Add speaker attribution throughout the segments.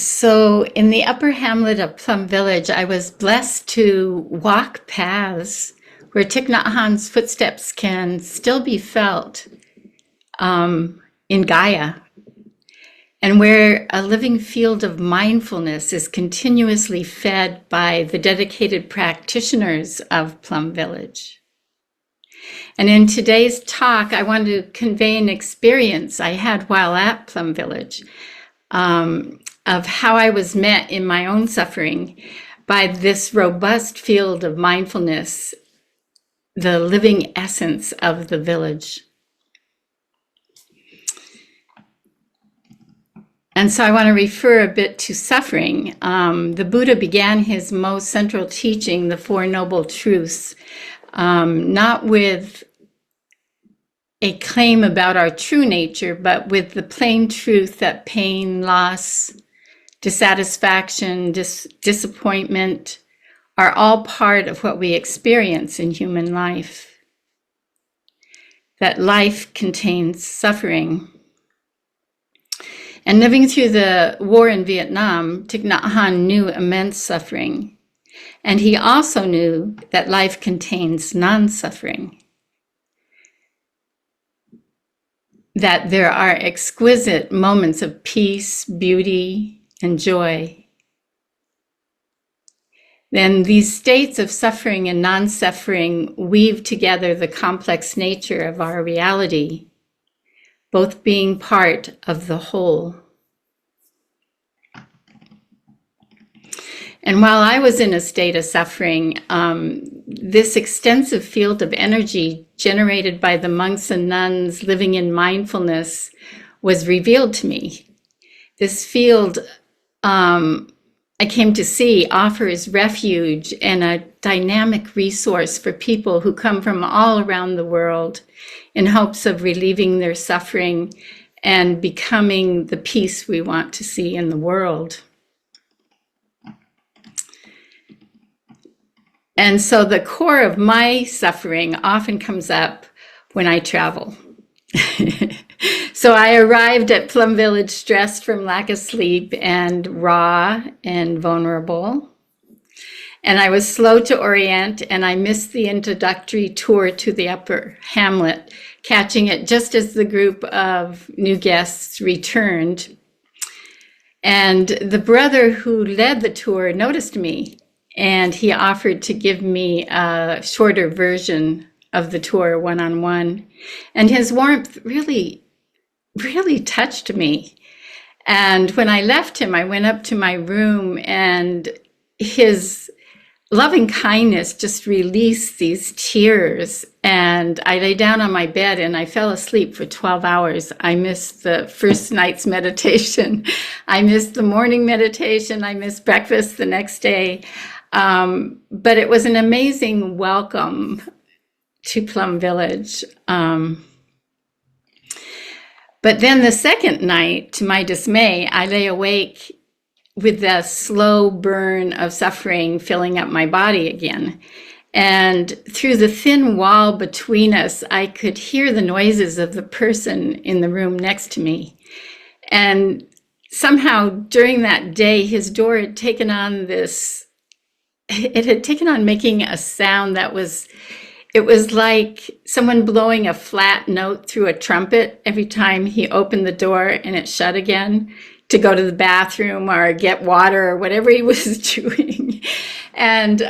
Speaker 1: So, in the upper hamlet of Plum Village, I was blessed to walk paths where Thich Nhat Hanh's footsteps can still be felt in Gaia, and where a living field of mindfulness is continuously fed by the dedicated practitioners of Plum Village. And in today's talk, I want to convey an experience I had while at Plum Village. Of how I was met in my own suffering by this robust field of mindfulness, the living essence of the village. And so I want to refer a bit to suffering. The Buddha began his most central teaching, the Four Noble Truths, not with a claim about our true nature, but with the plain truth that pain, loss, dissatisfaction, disappointment are all part of what we experience in human life. That life contains suffering. And living through the war in Vietnam, Thich Nhat Hanh knew immense suffering. And he also knew that life contains non-suffering. That there are exquisite moments of peace, beauty, and joy. Then these states of suffering and non-suffering weave together the complex nature of our reality, both being part of the whole. And while I was in a state of suffering, this extensive field of energy generated by the monks and nuns living in mindfulness was revealed to me. This field, I came to see, offers refuge and a dynamic resource for people who come from all around the world in hopes of relieving their suffering and becoming the peace we want to see in the world. And so the core of my suffering often comes up when I travel. So I arrived at Plum Village stressed from lack of sleep and raw and vulnerable. And I was slow to orient, and I missed the introductory tour to the upper hamlet, catching it just as the group of new guests returned. And the brother who led the tour noticed me, and he offered to give me a shorter version of the tour one-on-one. And his warmth really touched me. And when I left him, I went up to my room, and his loving kindness just released these tears. And I lay down on my bed and I fell asleep for 12 hours. I missed the first night's meditation. I missed the morning meditation. I missed breakfast the next day. But it was an amazing welcome to Plum Village. But then the second night, to my dismay, I lay awake with the slow burn of suffering filling up my body again. And through the thin wall between us, I could hear the noises of the person in the room next to me. And somehow during that day, his door had taken on making a sound that it was like someone blowing a flat note through a trumpet every time he opened the door and it shut again to go to the bathroom or get water or whatever he was doing. And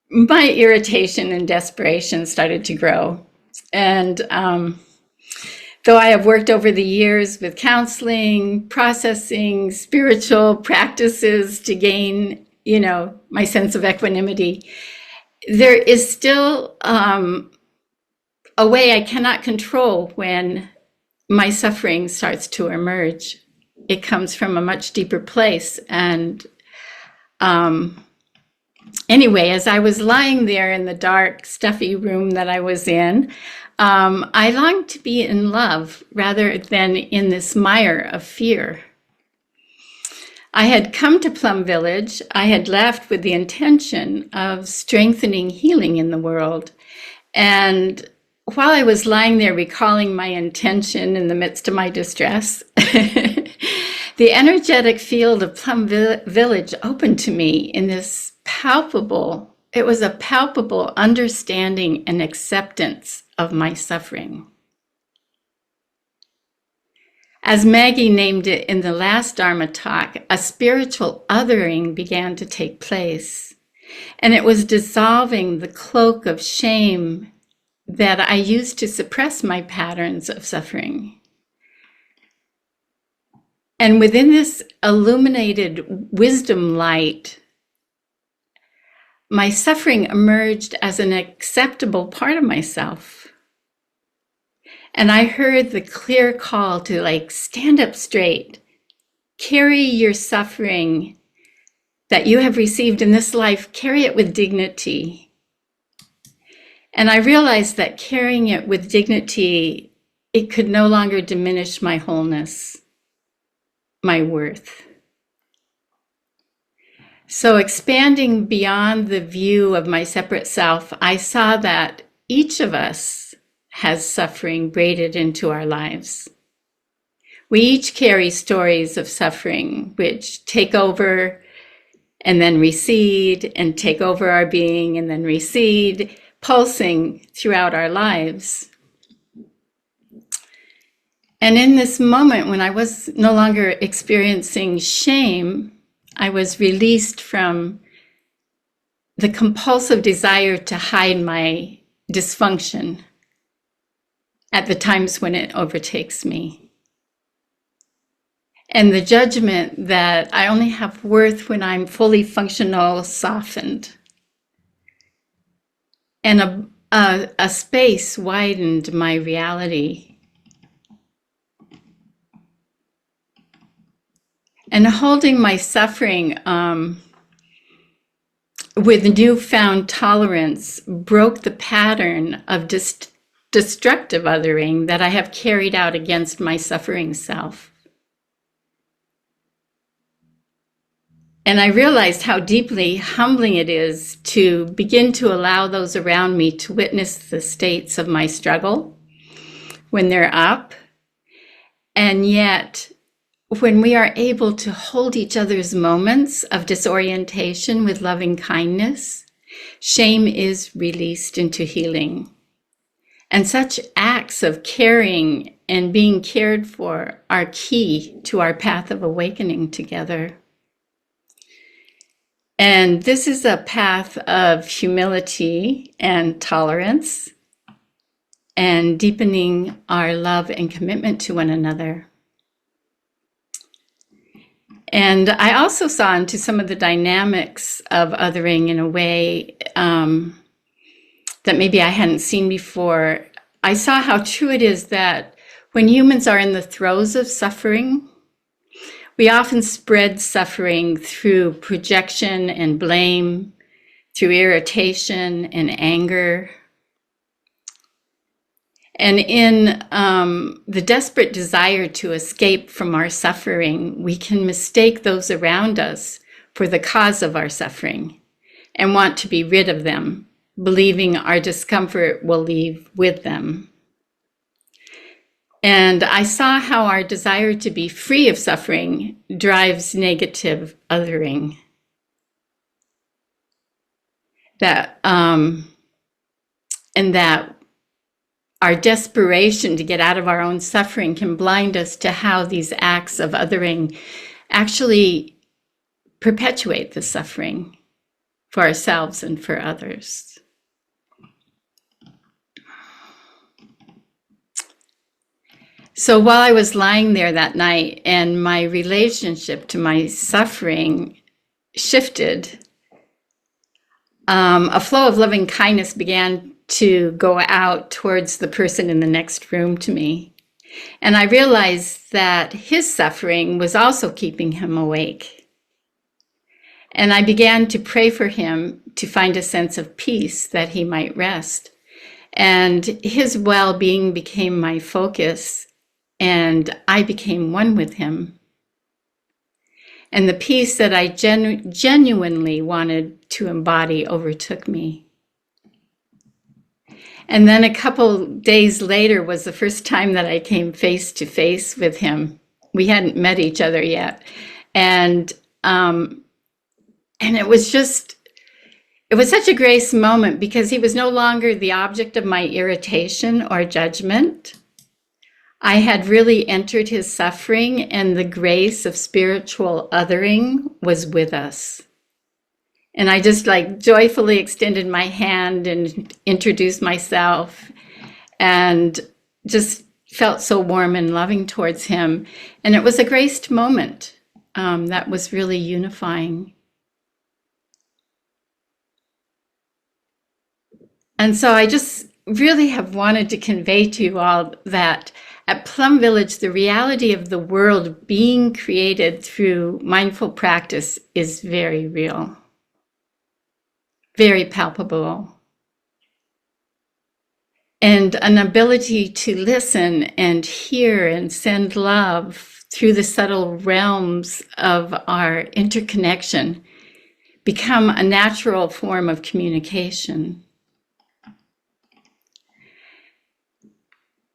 Speaker 1: my irritation and desperation started to grow. And though I have worked over the years with counseling, processing, spiritual practices to gain, my sense of equanimity, there is still a way I cannot control when my suffering starts to emerge. It comes from a much deeper place. And anyway, as I was lying there in the dark, stuffy room that I was in, I longed to be in love rather than in this mire of fear. I had come to Plum Village. I had left with the intention of strengthening healing in the world. And while I was lying there recalling my intention in the midst of my distress, The energetic field of Plum Village opened to me in this palpable, it was a palpable understanding and acceptance of my suffering. As Maggie named it in the last Dharma Talk, a spiritual othering began to take place, and it was dissolving the cloak of shame that I used to suppress my patterns of suffering. And within this illuminated wisdom light, my suffering emerged as an acceptable part of myself. And I heard the clear call to stand up straight, carry your suffering that you have received in this life, carry it with dignity. And I realized that carrying it with dignity, it could no longer diminish my wholeness, my worth. So expanding beyond the view of my separate self, I saw that each of us has suffering braided into our lives. We each carry stories of suffering which take over and then recede, and take over our being and then recede, pulsing throughout our lives. And in this moment, when I was no longer experiencing shame, I was released from the compulsive desire to hide my dysfunction at the times when it overtakes me. And the judgment that I only have worth when I'm fully functional softened. And a space widened my reality. And holding my suffering with newfound tolerance broke the pattern of destructive othering that I have carried out against my suffering self. And I realized how deeply humbling it is to begin to allow those around me to witness the states of my struggle when they're up. And yet, when we are able to hold each other's moments of disorientation with loving kindness, shame is released into healing. And such acts of caring and being cared for are key to our path of awakening together. And this is a path of humility and tolerance and deepening our love and commitment to one another. And I also saw into some of the dynamics of othering in a way that maybe I hadn't seen before. I saw how true it is that when humans are in the throes of suffering, we often spread suffering through projection and blame, through irritation and anger. And in the desperate desire to escape from our suffering, we can mistake those around us for the cause of our suffering and want to be rid of them, believing our discomfort will leave with them. And I saw how our desire to be free of suffering drives negative othering. And that our desperation to get out of our own suffering can blind us to how these acts of othering actually perpetuate the suffering for ourselves and for others. So while I was lying there that night and my relationship to my suffering shifted, a flow of loving kindness began to go out towards the person in the next room to me. And I realized that his suffering was also keeping him awake. And I began to pray for him to find a sense of peace that he might rest. And his well-being became my focus, and I became one with him. And the peace that I genuinely wanted to embody overtook me. And then a couple days later was the first time that I came face to face with him We hadn't met each other yet. And it was such a grace moment because he was no longer the object of my irritation or judgment. I had really entered his suffering, and the grace of spiritual othering was with us. And I just joyfully extended my hand and introduced myself and just felt so warm and loving towards him. And it was a graced moment that was really unifying. And so I just really have wanted to convey to you all that at Plum Village, the reality of the world being created through mindful practice is very real, very palpable. And an ability to listen and hear and send love through the subtle realms of our interconnection become a natural form of communication.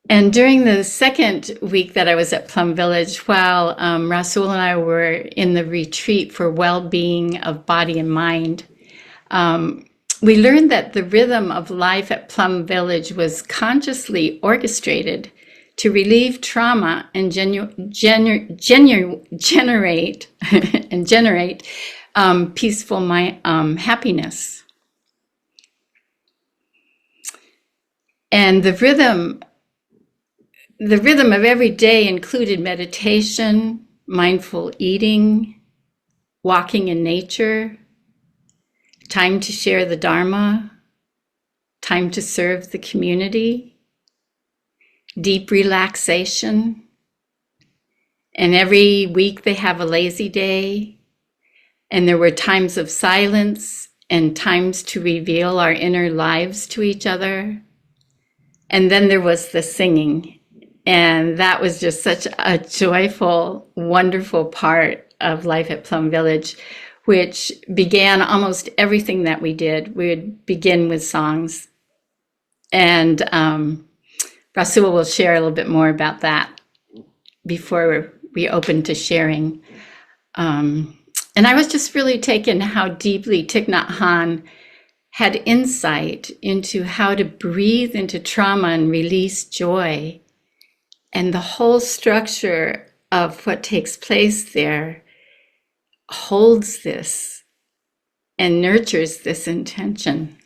Speaker 1: And during the second week that I was at Plum Village, while Rasul and I were in the retreat for well-being of body and mind, we learned that the rhythm of life at Plum Village was consciously orchestrated to relieve trauma and generate peaceful happiness. And the rhythm of every day included meditation, mindful eating, walking in nature, time to share the Dharma, time to serve the community, deep relaxation. And every week they have a lazy day, and there were times of silence and times to reveal our inner lives to each other. And then there was the singing. And that was just such a joyful, wonderful part of life at Plum Village, which began almost everything that we did. We would begin with songs. And Rasul will share a little bit more about that before we open to sharing. And I was just really taken how deeply Thich Nhat Hanh had insight into how to breathe into trauma and release joy. And the whole structure of what takes place there holds this and nurtures this intention.